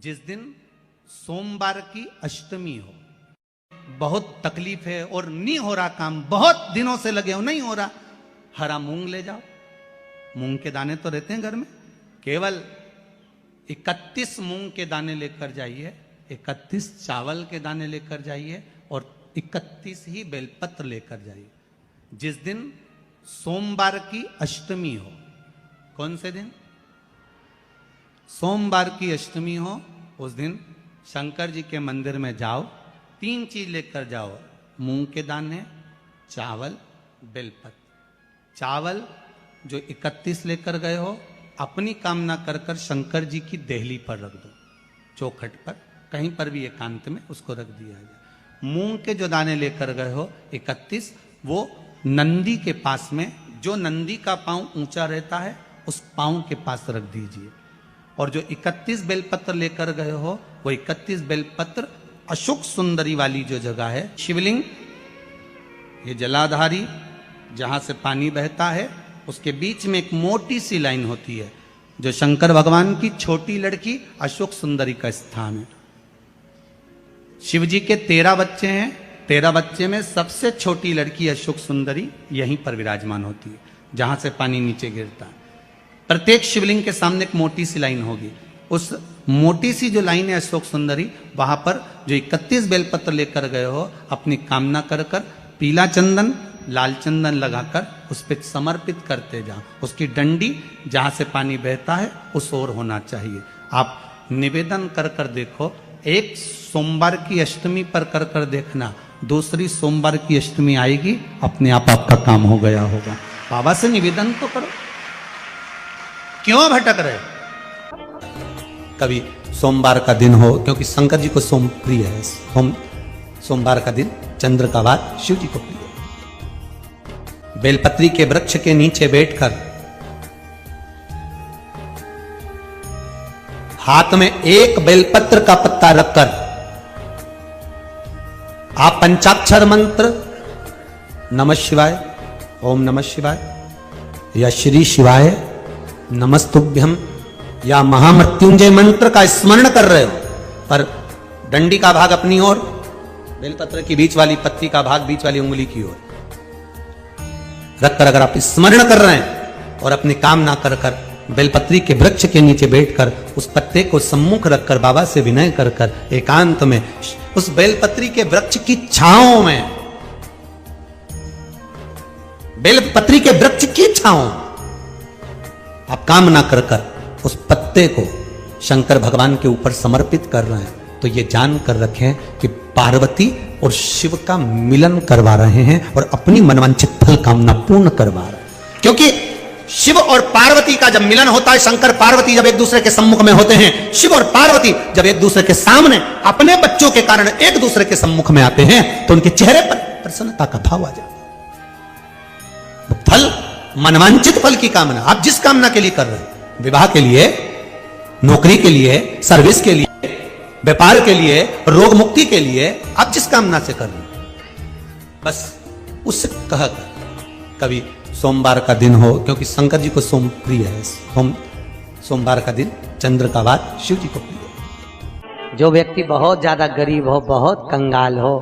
जिस दिन सोमवार की अष्टमी हो, बहुत तकलीफ है और नहीं हो रहा काम, बहुत दिनों से लगे हो नहीं हो रहा, हरा मूंग ले जाओ। मूंग के दाने तो रहते हैं घर में, केवल 31 मूंग के दाने लेकर जाइए, 31 चावल के दाने लेकर जाइए और 31 ही बेलपत्र लेकर जाइए। जिस दिन सोमवार की अष्टमी हो, कौन से दिन? सोमवार की अष्टमी हो, उस दिन शंकर जी के मंदिर में जाओ, 3 चीज लेकर जाओ, मूंग के दाने, चावल, बेलपत्र। चावल जो 31 लेकर गए हो, अपनी कामना कर कर शंकर जी की देहली पर रख दो, चौखट पर, कहीं पर भी एकांत में उसको रख दिया जाए। मूंग के जो दाने लेकर गए हो 31, वो नंदी के पास में, जो नंदी का पांव ऊंचा रहता है उस पांव के पास रख दीजिए। और जो 31 बेलपत्र लेकर गए हो, वो 31 बेलपत्र अशोक सुंदरी वाली जो जगह है, शिवलिंग, ये जलाधारी जहां से पानी बहता है, उसके बीच में एक मोटी सी लाइन होती है, जो शंकर भगवान की छोटी लड़की अशोक सुंदरी का स्थान है। शिव जी के 13 बच्चे हैं, 13 बच्चे में सबसे छोटी लड़की अशोक सुंदरी यहीं पर विराजमान होती है, जहां से पानी नीचे गिरता है। प्रत्येक शिवलिंग के सामने एक मोटी सी लाइन होगी, उस मोटी सी जो लाइन है अशोक सुंदरी, वहां पर जो 31 बेलपत्र लेकर गए हो, अपनी कामना कर कर पीला चंदन, लाल चंदन लगाकर उस पर समर्पित करते जाओ। उसकी डंडी जहां से पानी बहता है उस ओर होना चाहिए। आप निवेदन कर कर देखो, एक सोमवार की अष्टमी पर कर कर देखना, दूसरी सोमवार की अष्टमी आएगी, अपने आप आपका काम हो गया होगा। बाबा से निवेदन तो करो, क्यों भटक रहे? कभी सोमवार का दिन हो, क्योंकि शंकर जी को सोम प्रिय है, सोमवार का दिन चंद्र का वार शिव जी को प्रिय है। बेलपत्री के वृक्ष के नीचे बैठकर हाथ में एक बेलपत्र का पत्ता रखकर आप पंचाक्षर मंत्र नमः शिवाय, ओम नमः शिवाय, या श्री शिवाय नमस्तुभ्यम, या महामृत्युंजय मंत्र का स्मरण कर रहे हो, पर डंडी का भाग अपनी ओर, बेलपत्र की बीच वाली पत्ती का भाग बीच वाली उंगली की ओर रखकर अगर आप स्मरण कर रहे हैं और अपनी कामना कर कर बेलपत्री के वृक्ष के नीचे बैठकर उस पत्ते को सम्मुख रखकर बाबा से विनय कर कर एकांत में उस बेलपत्री के वृक्ष की छांव में, बेलपत्री के वृक्ष की छांव आप कामना कर कर उस पत्ते को शंकर भगवान के ऊपर समर्पित कर रहे हैं, तो ये जान कर रखें कि पार्वती और शिव का मिलन करवा रहे हैं और अपनी मनवांछित फल कामना पूर्ण करवा रहे हैं। क्योंकि शिव और पार्वती का जब मिलन होता है, शंकर पार्वती जब एक दूसरे के सम्मुख में होते हैं, शिव और पार्वती जब एक दूसरे के सामने अपने बच्चों के कारण एक दूसरे के सम्मुख में आते हैं, तो उनके चेहरे पर प्रसन्नता का भाव आ जाता है। फल, मनवांछित फल की कामना आप जिस कामना के लिए कर रहे हैं, विवाह के लिए, नौकरी के लिए, सर्विस के लिए, व्यापार के लिए, रोग मुक्ति के लिए, आप जिस कामना से कर रहे हैं, बस उससे कह कर कभी सोमवार का दिन हो, क्योंकि शंकर जी को सोम प्रिय है, सोमवार का दिन चंद्र का वार शिव जी को प्रिय है। जो व्यक्ति बहुत ज्यादा गरीब हो, बहुत कंगाल हो,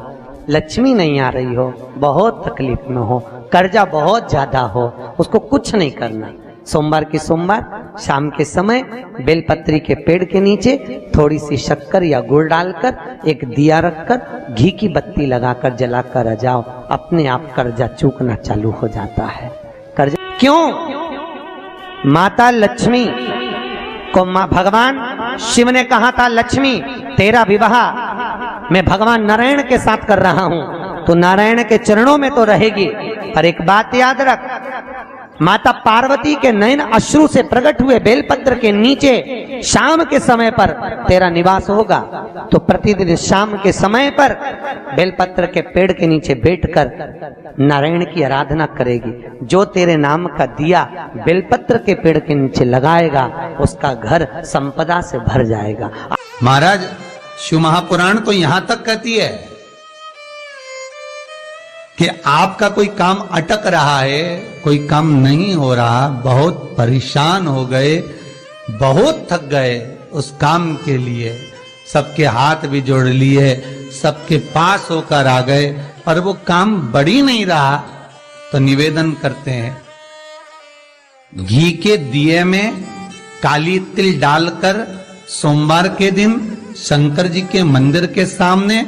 लक्ष्मी नहीं आ रही हो, बहुत तकलीफ में हो, कर्जा बहुत ज्यादा हो, उसको कुछ नहीं करना। सोमवार की सोमवार शाम के समय बेलपत्री के पेड़ के नीचे थोड़ी सी शक्कर या गुड़ डालकर एक दिया रखकर घी की बत्ती लगाकर जलाकर आ जाओ, अपने आप कर्जा चूकना चालू हो जाता है। कर्जा क्यों? माता लक्ष्मी को भगवान शिव ने कहा था, लक्ष्मी तेरा विवाह मैं भगवान नारायण के साथ कर रहा हूं, तो नारायण के चरणों में तो रहेगी, पर एक बात याद रख, माता पार्वती के नयन अश्रु से प्रकट हुए बेलपत्र के नीचे शाम के समय पर तेरा निवास होगा, तो प्रतिदिन शाम के समय पर बेलपत्र के पेड़ के नीचे बैठकर नारायण की आराधना करेगी। जो तेरे नाम का दिया बेलपत्र के पेड़ के नीचे लगाएगा, उसका घर संपदा से भर जाएगा। महाराज, शिव महापुराण तो यहां तक कहती है कि आपका कोई काम अटक रहा है, कोई काम नहीं हो रहा, बहुत परेशान हो गए, बहुत थक गए, उस काम के लिए सबके हाथ भी जोड़ लिए, सबके पास होकर आ गए और वो काम बढ़ ही नहीं रहा, तो निवेदन करते हैं, घी के दिए में काली तिल डालकर सोमवार के दिन शंकर जी के मंदिर के सामने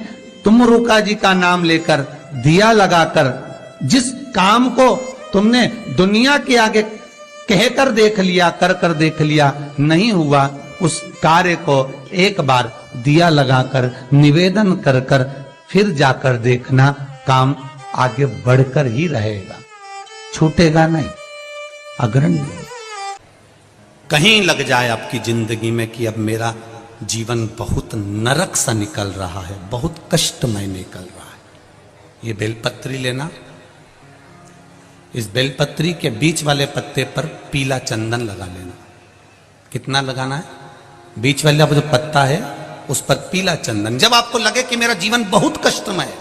तुम रुका जी का नाम लेकर दिया लगाकर जिस काम को तुमने दुनिया के आगे कहकर देख लिया, कर देख लिया, नहीं हुआ, उस कार्य को एक बार दिया लगाकर निवेदन कर फिर जाकर देखना, काम आगे बढ़कर ही रहेगा, छूटेगा नहीं, अग्रणी। कहीं लग जाए आपकी जिंदगी में कि अब मेरा जीवन बहुत नरक सा निकल रहा है, बहुत कष्टमय निकल रहा है, ये बेलपत्री लेना, इस बेलपत्री के बीच वाले पत्ते पर पीला चंदन लगा लेना। कितना लगाना है? बीच वाला जो पत्ता है उस पर पीला चंदन। जब आपको लगे कि मेरा जीवन बहुत कष्टमय है,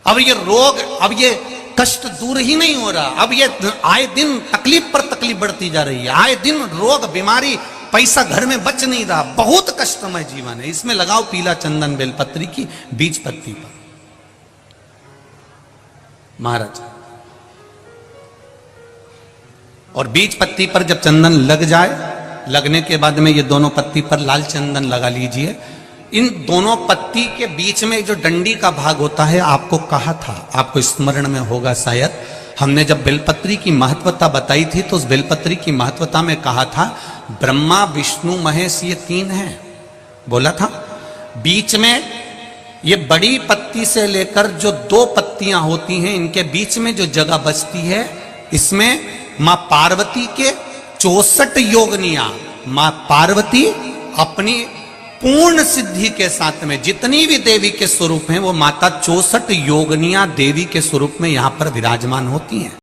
अब ये रोग, अब ये कष्ट दूर ही नहीं हो रहा, अब ये आए दिन तकलीफ पर तकलीफ बढ़ती जा रही है, आए दिन रोग बीमारी, पैसा घर में बच नहीं रहा, बहुत कष्टमय जीवन है, इसमें लगाओ पीला चंदन बेलपत्री की बीज पत्ती पर। महाराज, और बीज पत्ती पर जब चंदन लग जाए, लगने के बाद में ये दोनों पत्ती पर लाल चंदन लगा लीजिए। इन दोनों पत्ती के बीच में जो डंडी का भाग होता है, आपको कहा था, आपको स्मरण में होगा शायद, हमने जब बेलपत्री की महत्वता बताई थी तो उस बेलपत्री की महत्वता में कहा था ब्रह्मा विष्णु महेश ये तीन हैं, बोला था। बीच में ये बड़ी पत्ती से लेकर जो दो पत्तियां होती हैं, इनके बीच में जो जगह बचती है, इसमें मां पार्वती के 64 योगनियां, मां पार्वती अपनी पूर्ण सिद्धि के साथ में जितनी भी देवी के स्वरूप हैं, वो माता 64 योगनियां देवी के स्वरूप में यहां पर विराजमान होती हैं।